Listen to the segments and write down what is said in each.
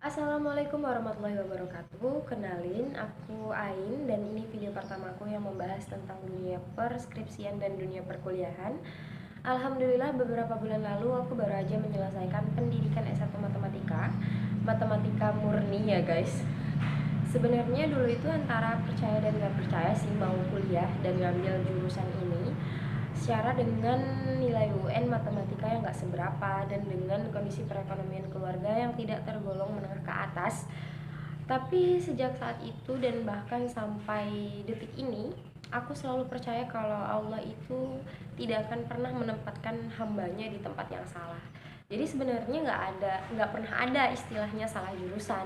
Assalamualaikum warahmatullahi wabarakatuh. Kenalin, aku Ain dan ini video pertamaku yang membahas tentang dunia perskripsian dan dunia perkuliahan. Alhamdulillah beberapa bulan lalu aku baru aja menyelesaikan pendidikan S1 Matematika. Matematika murni ya guys. Sebenarnya dulu itu antara percaya dan gak percaya sih mau kuliah dan ngambil jurusan ini secara dengan nilai UN matematika yang gak seberapa dan dengan kondisi perekonomian keluarga yang tidak tergolong menengah ke atas. Tapi sejak saat itu dan bahkan sampai detik ini, aku selalu percaya kalau Allah itu tidak akan pernah menempatkan hambanya di tempat yang salah. Jadi sebenarnya nggak pernah ada istilahnya salah jurusan.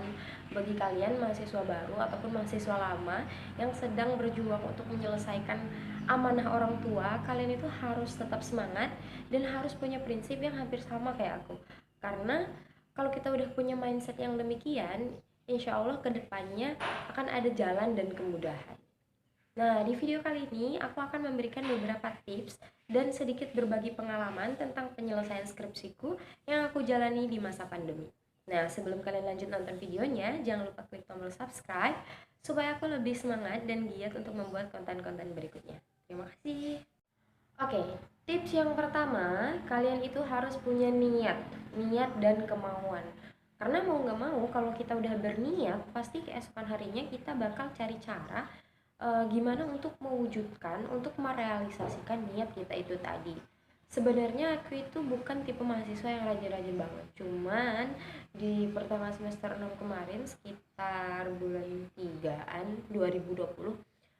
Bagi kalian mahasiswa baru ataupun mahasiswa lama yang sedang berjuang untuk menyelesaikan amanah orang tua, kalian itu harus tetap semangat dan harus punya prinsip yang hampir sama kayak aku. Karena kalau kita udah punya mindset yang demikian, insya Allah kedepannya akan ada jalan dan kemudahan. Nah, di video kali ini aku akan memberikan beberapa tips dan sedikit berbagi pengalaman tentang penyelesaian skripsiku yang aku jalani di masa pandemi. Nah, sebelum kalian lanjut nonton videonya, jangan lupa klik tombol subscribe supaya aku lebih semangat dan giat untuk membuat konten-konten berikutnya. Terima kasih. Oke, tips yang pertama, kalian itu harus punya niat dan kemauan. Karena mau nggak mau, kalau kita udah berniat, pasti keesokan harinya kita bakal cari cara gimana untuk mewujudkan, untuk merealisasikan niat kita itu tadi. Sebenarnya aku itu bukan tipe mahasiswa yang rajin-rajin banget. Cuman di pertama semester 6 kemarin sekitar bulan 3-an 2020,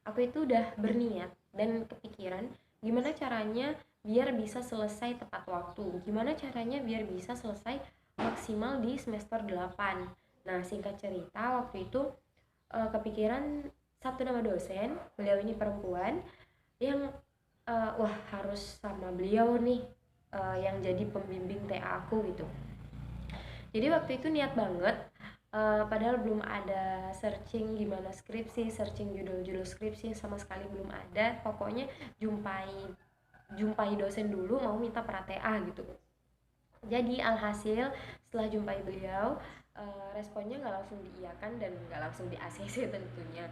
aku itu udah berniat dan kepikiran gimana caranya biar bisa selesai tepat waktu. Gimana caranya biar bisa selesai maksimal di semester 8. Nah, singkat cerita waktu itu kepikiran satu nama dosen, beliau ini perempuan yang wah harus sama beliau nih yang jadi pembimbing TA aku gitu. Jadi waktu itu niat banget, padahal belum ada searching gimana skripsi, searching judul-judul skripsi sama sekali belum ada. Pokoknya jumpai jumpai dosen dulu mau minta pra TA gitu. Jadi alhasil setelah jumpai beliau, responnya nggak langsung diiyakan dan nggak langsung di ACC tentunya.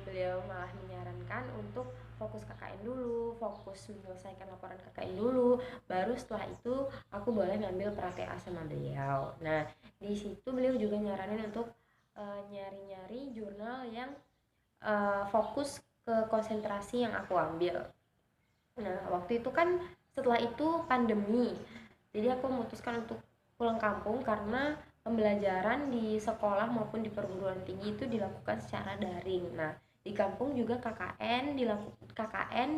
Beliau malah menyarankan untuk fokus KKN dulu, fokus menyelesaikan laporan KKN dulu, baru setelah itu aku boleh ngambil pra-TA sama beliau. Nah, di situ beliau juga nyaranin untuk nyari-nyari jurnal yang fokus ke konsentrasi yang aku ambil. Nah, waktu itu kan setelah itu pandemi, jadi aku memutuskan untuk pulang kampung karena pembelajaran di sekolah maupun di perguruan tinggi itu dilakukan secara daring. Nah, di kampung juga KKN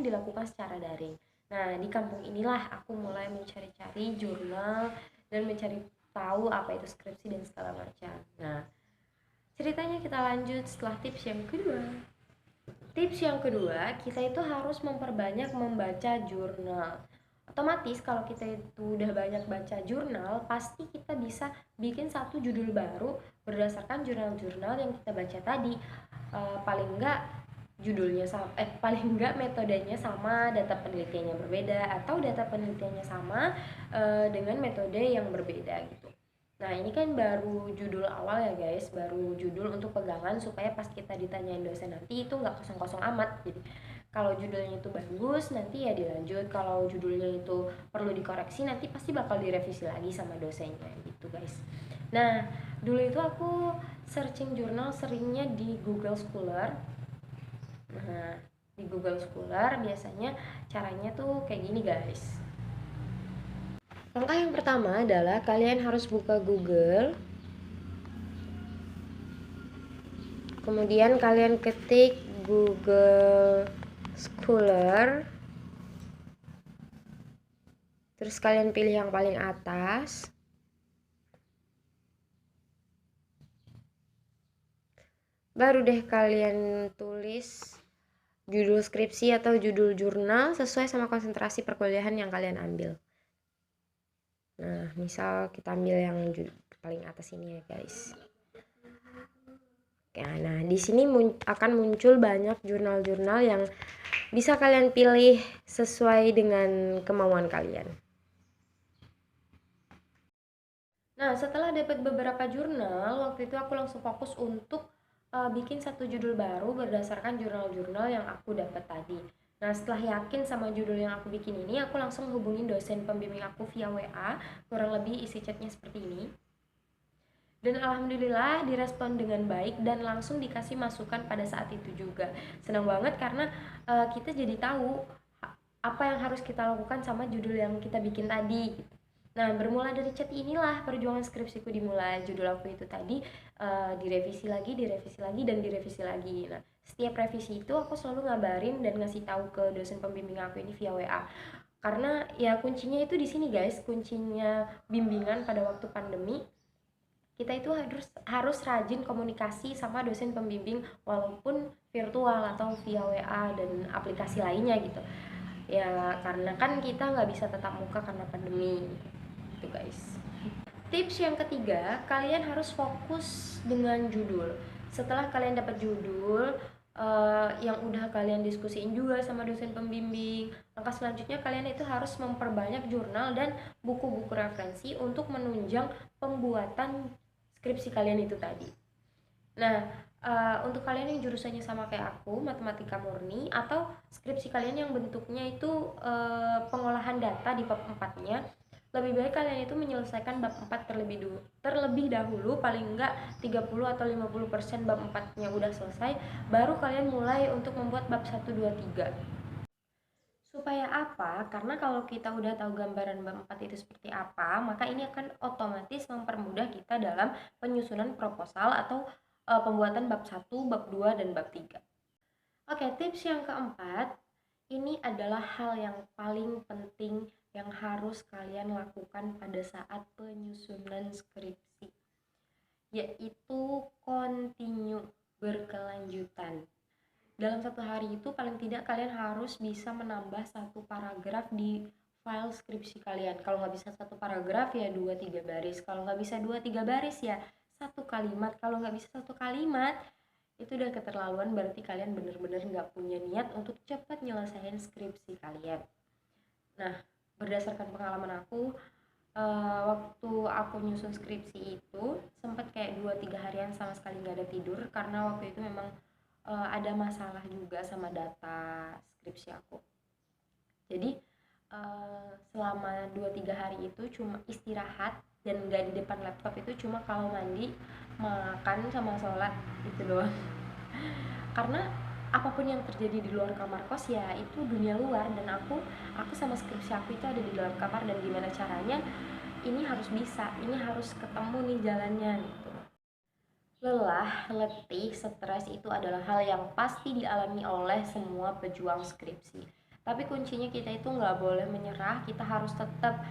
dilakukan secara daring. Nah, di kampung inilah aku mulai mencari-cari jurnal dan mencari tahu apa itu skripsi dan segala macam. Nah, ceritanya kita lanjut setelah tips yang kedua. Tips yang kedua, kita itu harus memperbanyak membaca jurnal. Otomatis kalau kita itu udah banyak baca jurnal, pasti kita bisa bikin satu judul baru berdasarkan jurnal-jurnal yang kita baca tadi. Paling enggak judulnya sama, paling enggak metodenya sama, data penelitiannya berbeda, atau data penelitiannya sama dengan metode yang berbeda gitu. Nah, ini kan baru judul awal ya guys, baru judul untuk pegangan supaya pas kita ditanyain dosen nanti itu nggak kosong-kosong amat. Jadi kalau judulnya itu bagus nanti ya dilanjut, kalau judulnya itu perlu dikoreksi nanti pasti bakal direvisi lagi sama dosennya gitu guys. Nah, dulu itu aku searching jurnal seringnya di Google Scholar. Nah, di Google Scholar biasanya caranya tuh kayak gini guys. Langkah yang pertama adalah kalian harus buka Google. Kemudian kalian ketik Google Scholar. Terus kalian pilih yang paling atas. Baru deh kalian tulis judul skripsi atau judul jurnal sesuai sama konsentrasi perkuliahan yang kalian ambil. Nah, misal kita ambil yang paling atas ini ya, guys. Nah, di sini akan muncul banyak jurnal-jurnal yang bisa kalian pilih sesuai dengan kemauan kalian. Nah, setelah dapat beberapa jurnal, waktu itu aku langsung fokus untuk bikin satu judul baru berdasarkan jurnal-jurnal yang aku dapat tadi. Nah, setelah yakin sama judul yang aku bikin ini, aku langsung hubungin dosen pembimbing aku via WA, kurang lebih isi chatnya seperti ini. Dan alhamdulillah direspon dengan baik dan langsung dikasih masukan pada saat itu juga. Senang banget karena kita jadi tahu apa yang harus kita lakukan sama judul yang kita bikin tadi gitu. Nah, bermula dari chat inilah perjuangan skripsiku dimulai. Judul aku itu tadi direvisi lagi, direvisi lagi, dan direvisi lagi. Nah, setiap revisi itu aku selalu ngabarin dan ngasih tahu ke dosen pembimbing aku ini via WA. Karena ya kuncinya itu di sini guys, kuncinya bimbingan pada waktu pandemi kita itu harus rajin komunikasi sama dosen pembimbing walaupun virtual atau via WA dan aplikasi lainnya gitu ya, karena kan kita nggak bisa tatap muka karena pandemi gitu guys. Tips yang ketiga, kalian harus fokus dengan judul. Setelah kalian dapat judul yang udah kalian diskusiin juga sama dosen pembimbing, langkah selanjutnya kalian itu harus memperbanyak jurnal dan buku-buku referensi untuk menunjang pembuatan skripsi kalian itu tadi. Nah, untuk kalian yang jurusannya sama kayak aku, matematika murni, atau skripsi kalian yang bentuknya itu pengolahan data di bab 4-nya, lebih baik kalian itu menyelesaikan bab 4 terlebih dahulu, paling enggak 30 atau 50% bab 4-nya udah selesai, baru kalian mulai untuk membuat bab 1, 2, 3. Supaya apa? Karena kalau kita udah tahu gambaran bab 4 itu seperti apa, maka ini akan otomatis mempermudah kita dalam penyusunan proposal atau pembuatan bab 1, bab 2, dan bab 3. Oke, tips yang keempat, ini adalah hal yang paling penting yang harus kalian lakukan pada saat penyusunan skripsi, yaitu continue, berkelanjutan. Dalam satu hari itu paling tidak kalian harus bisa menambah satu paragraf di file skripsi kalian. Kalau nggak bisa satu paragraf ya 2-3 baris. Kalau nggak bisa 2-3 baris ya satu kalimat. Kalau nggak bisa satu kalimat itu udah keterlaluan, berarti kalian bener-bener nggak punya niat untuk cepat nyelesain skripsi kalian. Nah, berdasarkan pengalaman aku, waktu aku nyusun skripsi itu sempat kayak 2-3 harian sama sekali nggak ada tidur karena waktu itu memang ada masalah juga sama data skripsi aku. Jadi selama 2-3 hari itu cuma istirahat dan nggak di depan laptop, itu cuma kalau mandi, makan, sama sholat, itu doang. Karena apapun yang terjadi di luar kamar kos ya itu dunia luar, dan aku sama skripsi aku itu ada di dalam kamar, dan gimana caranya ini harus bisa, ini harus ketemu nih jalannya gitu. Lelah, letih, stres itu adalah hal yang pasti dialami oleh semua pejuang skripsi. Tapi kuncinya kita itu nggak boleh menyerah, kita harus tetap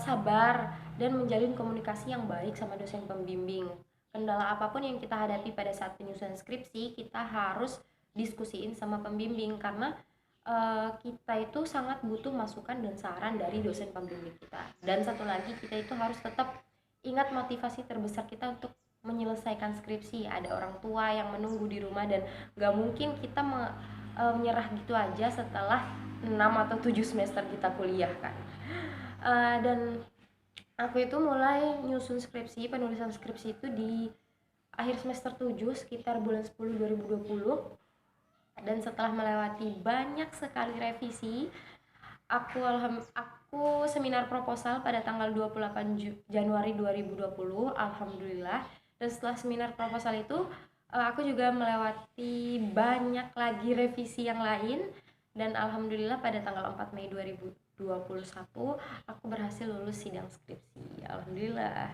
sabar dan menjalin komunikasi yang baik sama dosen pembimbing. Kendala apapun yang kita hadapi pada saat penyusunan skripsi, kita harus diskusiin sama pembimbing karena kita itu sangat butuh masukan dan saran dari dosen pembimbing kita. Dan satu lagi, kita itu harus tetap ingat motivasi terbesar kita untuk menyelesaikan skripsi. Ada orang tua yang menunggu di rumah dan gak mungkin kita menyerah gitu aja setelah 6 atau 7 semester kita kuliah kan. Dan aku itu mulai nyusun skripsi, penulisan skripsi itu di akhir semester 7 sekitar bulan 10 2020. Dan setelah melewati banyak sekali revisi, aku seminar proposal pada tanggal 28 Januari 2020, alhamdulillah. Dan setelah seminar proposal itu aku juga melewati banyak lagi revisi yang lain, dan alhamdulillah pada tanggal 4 Mei 2021 aku berhasil lulus sidang skripsi, alhamdulillah.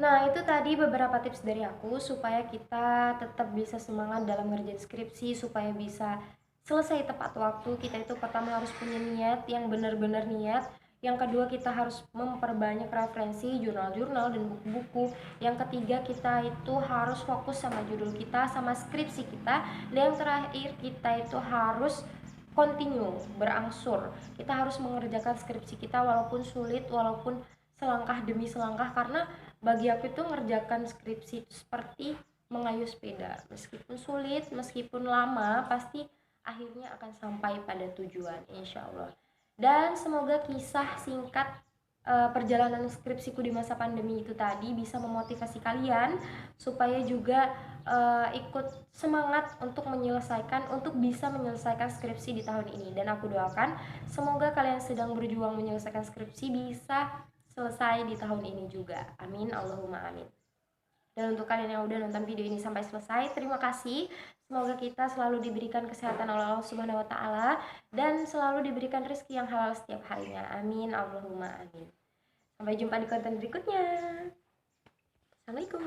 Nah, itu tadi beberapa tips dari aku supaya kita tetap bisa semangat dalam ngerjain skripsi, supaya bisa selesai tepat waktu. Kita itu pertama harus punya niat yang benar-benar niat. Yang kedua, kita harus memperbanyak referensi, jurnal-jurnal, dan buku-buku. Yang ketiga, kita itu harus fokus sama judul kita, sama skripsi kita. Dan yang terakhir, kita itu harus continue, berangsur. Kita harus mengerjakan skripsi kita walaupun sulit, walaupun selangkah demi selangkah, karena bagi aku itu ngerjakan skripsi itu seperti mengayuh sepeda, meskipun sulit, meskipun lama, pasti akhirnya akan sampai pada tujuan, insya Allah. Dan semoga kisah singkat perjalanan skripsiku di masa pandemi itu tadi bisa memotivasi kalian supaya juga ikut semangat untuk bisa menyelesaikan skripsi di tahun ini. Dan aku doakan semoga kalian sedang berjuang menyelesaikan skripsi bisa selesai di tahun ini juga. Amin, Allahumma amin. Dan untuk kalian yang udah nonton video ini sampai selesai, terima kasih. Semoga kita selalu diberikan kesehatan oleh Allah Subhanahu wa taala dan selalu diberikan rezeki yang halal setiap harinya. Amin, Allahumma amin. Sampai jumpa di konten berikutnya. Assalamualaikum.